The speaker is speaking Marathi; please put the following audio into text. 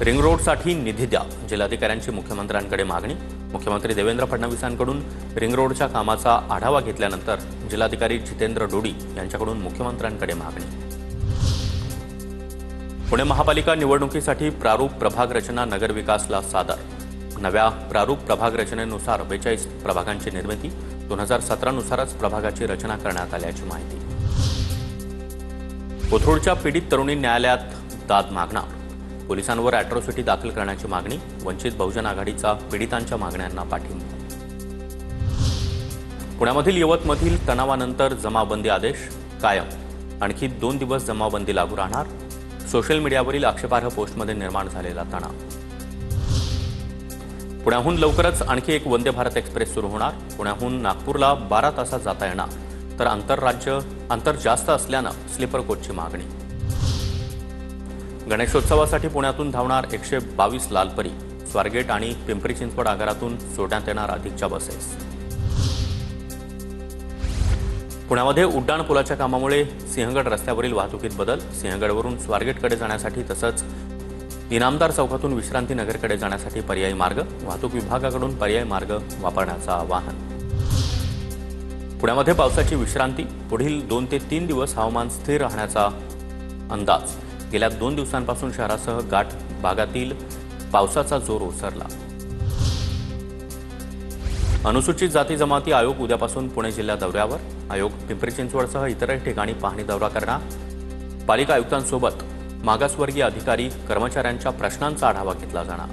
रिंग रोडसाठी निधी द्या, जिल्हाधिकाऱ्यांची मुख्यमंत्र्यांकडे मागणी। मुख्यमंत्री देवेंद्र फडणवीसांकडून रिंग रोडच्या कामाचा आढावा घेतल्यानंतर जिल्हाधिकारी जितेंद्र डोडी यांच्याकडून मुख्यमंत्र्यांकडे मागणी। पुणे महापालिका निवडणुकीसाठी प्रारूप प्रभाग रचना नगर विकासला सादर। नव्या प्रारूप प्रभाग रचनेनुसार 42 प्रभागांची निर्मिती 2017 नुसारच प्रभागाची रचना करण्यात आल्याची माहिती। कोथरूडच्या पीडित तरुणी न्यायालयात दाद मागणार। पोलिसांवर अॅट्रॉसिटी दाखल करण्याची मागणी। वंचित बहुजन आघाडीचा पीडितांच्या मागण्यांना पाठिंबा। पुण्यामधील यवतमधील तणावानंतर जमावबंदी आदेश कायम। आणखी 2 दिवस जमावबंदी लागू राहणार। सोशल मीडियावरील आक्षेपार्ह पोस्टमध्ये निर्माण झालेला तणाव। पुण्याहून लवकरच आणखी एक वंदे भारत एक्सप्रेस सुरू होणार। पुण्याहून नागपूरला 12 तासात जाता येणार, तर अंतर जास्त असल्यानं स्लीपर कोचची मागणी। गणेशोत्सवासाठी पुण्यातून धावणार 122 लालपरी। स्वारगेट आणि पिंपरी चिंचवड आगारातून सोडण्यात येणार अधिकच्या बसेस। पुण्यामध्ये उड्डाणपुलाच्या कामामुळे सिंहगड रस्त्यावरील वाहतुकीत बदल। सिंहगडवरून स्वारगेटकडे जाण्यासाठी तसंच इनामदार चौकातून विश्रांती नगरकडे जाण्यासाठी पर्यायी मार्ग। वाहतूक विभागाकडून पर्यायी मार्ग वापरण्याचं आवाहन। पुण्यामध्ये पावसाची विश्रांती। पुढील 2 ते 3 दिवस हवामान स्थिर राहण्याचा अंदाज। गेल्या 2 दिवसांपासून शहरासह घाट भागातील पावसाचा जोर ओसरला। अनुसूचित जाती जमाती आयोग उद्यापासून पुणे जिल्हा दौऱ्यावर। आयोग पिंपरी चिंचवडसह इतरही ठिकाणी पाहणी दौरा करणार। पालिका आयुक्तांसोबत मागासवर्गीय अधिकारी कर्मचाऱ्यांच्या प्रश्नांचा आढावा घेतला जाणार।